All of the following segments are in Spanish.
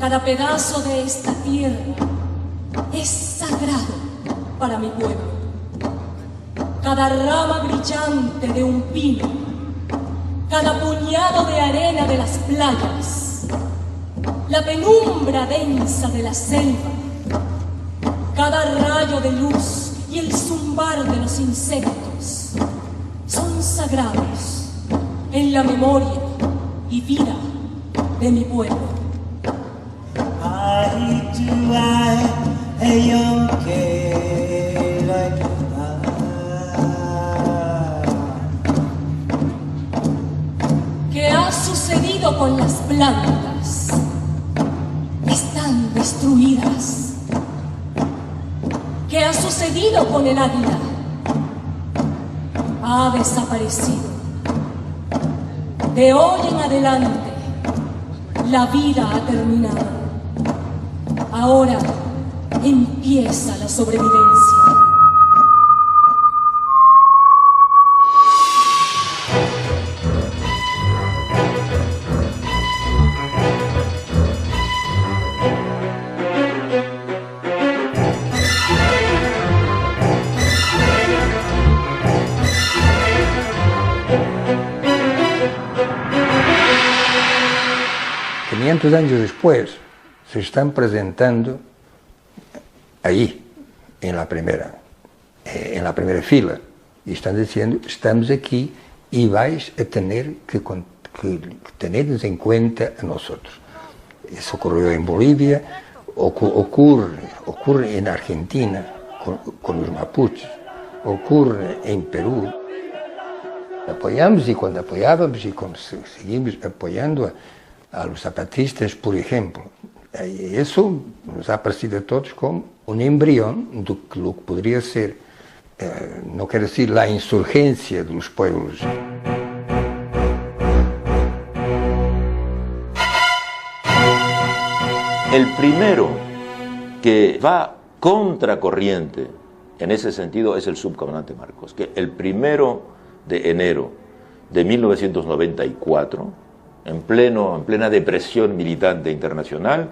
Cada pedazo de esta tierra es sagrado para mi pueblo. Cada rama brillante de un pino, cada puñado de arena de las playas, la penumbra densa de la selva, cada rayo de luz y el zumbar de los insectos son sagrados en la memoria y vida de mi pueblo. ¿Qué ha sucedido con las plantas? Están destruidas. ¿Qué ha sucedido con el águila? Ha desaparecido. De hoy en adelante, la vida ha terminado. Ahora empieza la sobrevivencia. Años después se están presentando ahí, en la primera fila, y están diciendo, estamos aquí y vais a tener que tenernos en cuenta a nosotros. Eso ocurrió en Bolivia, ocurre en Argentina con los mapuches, ocurre en Perú. Apoyamos y cuando apoyábamos y seguimos apoyando a los zapatistas, por ejemplo. Eso nos ha parecido a todos como un embrión de lo que podría ser, no quiero decir la insurgencia de los pueblos. El primero que va contracorriente en ese sentido es el subcomandante Marcos, que el 1 de enero de 1994, en plena depresión militante internacional,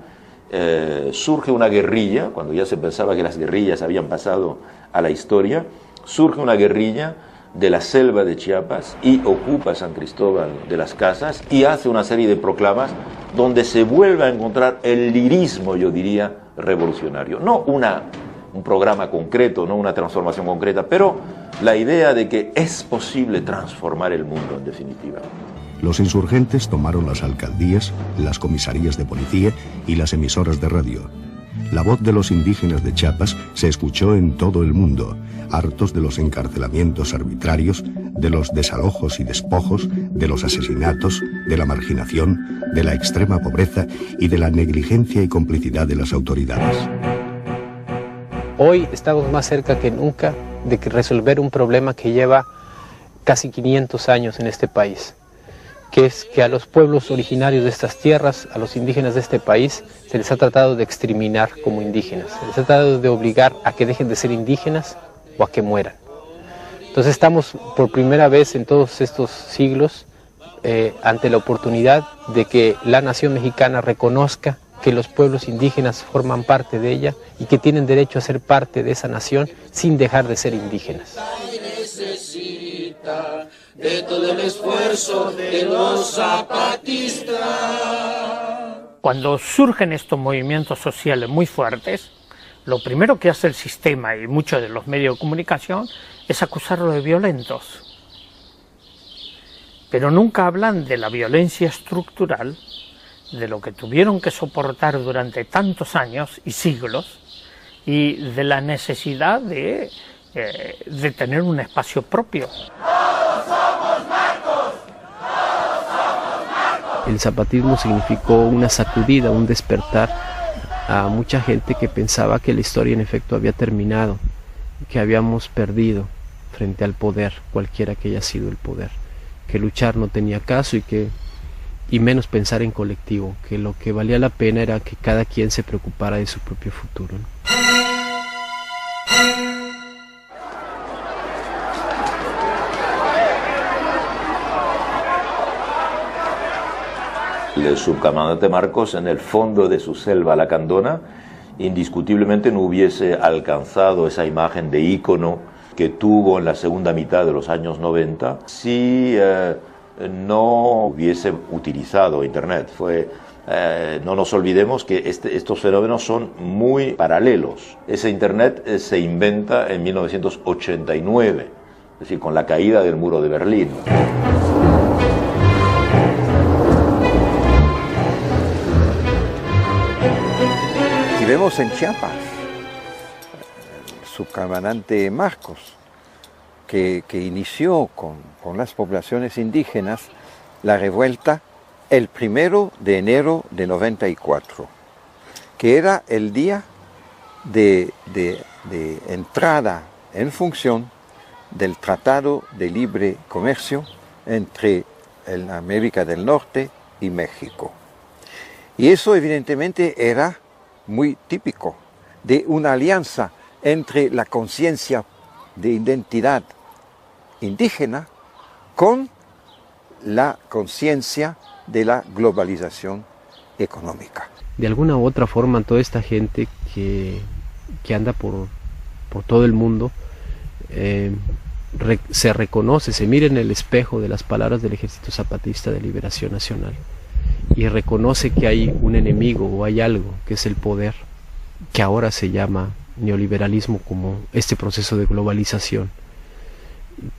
surge una guerrilla, cuando ya se pensaba que las guerrillas habían pasado a la historia, surge una guerrilla de la selva de Chiapas y ocupa San Cristóbal de las Casas y hace una serie de proclamas donde se vuelve a encontrar el lirismo, yo diría, revolucionario. No un programa concreto, no una transformación concreta, pero la idea de que es posible transformar el mundo en definitiva. Los insurgentes tomaron las alcaldías, las comisarías de policía y las emisoras de radio. La voz de los indígenas de Chiapas se escuchó en todo el mundo, hartos de los encarcelamientos arbitrarios, de los desalojos y despojos, de los asesinatos, de la marginación, de la extrema pobreza y de la negligencia y complicidad de las autoridades. Hoy estamos más cerca que nunca de resolver un problema que lleva casi 500 años en este país, que es que a los pueblos originarios de estas tierras, a los indígenas de este país, se les ha tratado de exterminar como indígenas, se les ha tratado de obligar a que dejen de ser indígenas o a que mueran. Entonces estamos por primera vez en todos estos siglos ante la oportunidad de que la nación mexicana reconozca que los pueblos indígenas forman parte de ella y que tienen derecho a ser parte de esa nación sin dejar de ser indígenas. De todo el esfuerzo de los zapatistas. Cuando surgen estos movimientos sociales muy fuertes, lo primero que hace el sistema y muchos de los medios de comunicación es acusarlos de violentos. Pero nunca hablan de la violencia estructural, de lo que tuvieron que soportar durante tantos años y siglos, y de la necesidad de tener un espacio propio. El zapatismo significó una sacudida, un despertar a mucha gente que pensaba que la historia en efecto había terminado, que habíamos perdido frente al poder, cualquiera que haya sido el poder, que luchar no tenía caso y menos pensar en colectivo, que lo que valía la pena era que cada quien se preocupara de su propio futuro, ¿no? El subcomandante Marcos, en el fondo de su selva lacandona, indiscutiblemente no hubiese alcanzado esa imagen de ícono que tuvo en la segunda mitad de los años 90 si no hubiese utilizado Internet. No nos olvidemos que estos fenómenos son muy paralelos. Ese Internet se inventa en 1989, es decir, con la caída del muro de Berlín. Si vemos en Chiapas, el subcomandante Marcos, que inició con las poblaciones indígenas la revuelta el 1 de enero de 94, que era el día de entrada en función del Tratado de Libre Comercio entre América del Norte y México. Y eso evidentemente era muy típico de una alianza entre la conciencia de identidad indígena con la conciencia de la globalización económica. De alguna u otra forma, toda esta gente que anda por todo el mundo se reconoce, se mira en el espejo de las palabras del Ejército Zapatista de Liberación Nacional y reconoce que hay un enemigo o hay algo que es el poder, que ahora se llama neoliberalismo, como este proceso de globalización,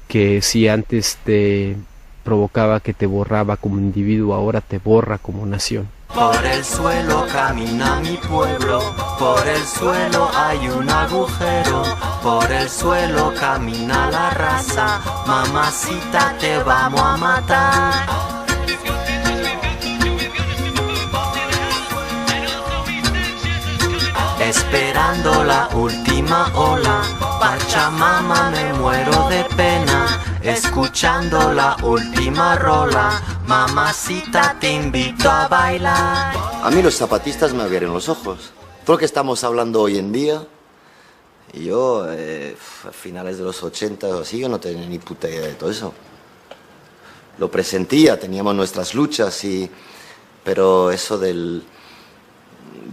que si antes te provocaba que te borraba como individuo, ahora te borra como nación. Por el suelo camina mi pueblo, por el suelo hay un agujero, por el suelo camina la raza, mamacita te vamos a matar. Esperando la última ola, Pachamama me muero de pena, escuchando la última rola, mamacita te invito a bailar. A mí los zapatistas me abrieron los ojos. Todo lo que estamos hablando hoy en día, yo a finales de los 80 o así, yo no tenía ni puta idea de todo eso. Lo presentía, teníamos nuestras luchas, pero eso del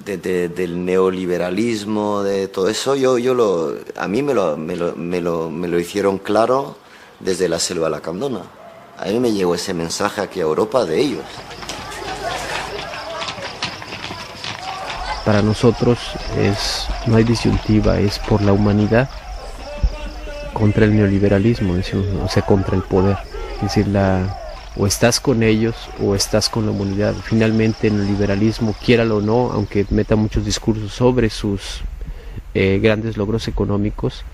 neoliberalismo, de todo eso, a mí me lo hicieron claro desde la selva lacandona. A mí me llegó ese mensaje aquí a Europa de ellos. Para nosotros no hay disyuntiva, es por la humanidad contra el neoliberalismo, o sea, contra el poder. Es decir, o estás con ellos o estás con la humanidad. Finalmente, el neoliberalismo, quiéralo o no, aunque meta muchos discursos sobre sus grandes logros económicos,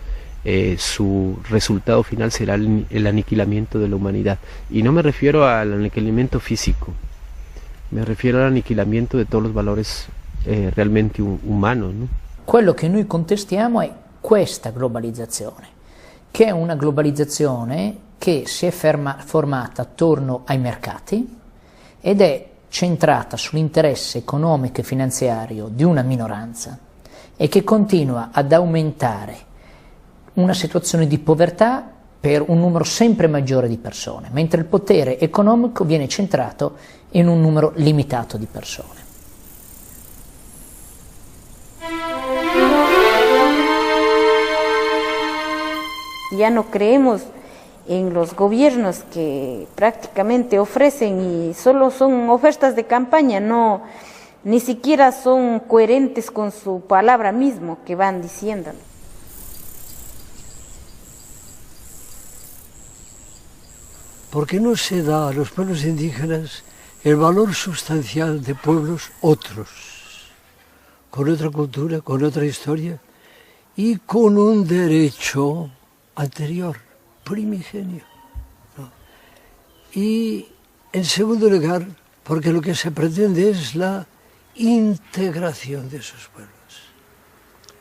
su resultado final será el aniquilamiento de la humanidad. Y no me refiero al aniquilamiento físico, me refiero al aniquilamiento de todos los valores realmente umanos, no? Quello che noi contestiamo è questa globalizzazione, che è una globalizzazione che si è formata attorno ai mercati ed è centrata sull'interesse economico e finanziario di una minoranza e che continua ad aumentare una situazione di povertà per un numero sempre maggiore di persone, mentre il potere economico viene centrato in un numero limitato di persone. Ya no creemos en los gobiernos que prácticamente ofrecen y solo son ofertas de campaña, ni siquiera son coherentes con su palabra mismo que van diciendo. Porque no se da a los pueblos indígenas el valor sustancial de pueblos otros, con otra cultura, con otra historia y con un derecho anterior, primigenio, ¿no? Y en segundo lugar, porque lo que se pretende es la integración de esos pueblos.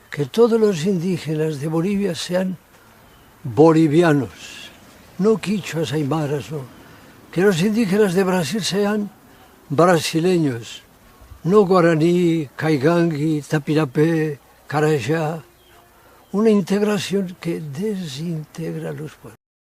Que todos los indígenas de Bolivia sean bolivianos, no quichuas aymaras, no. Que los indígenas de Brasil sean brasileños, no guaraní, caigangui, tapirapé, carayá. Una integración que desintegra a los pueblos.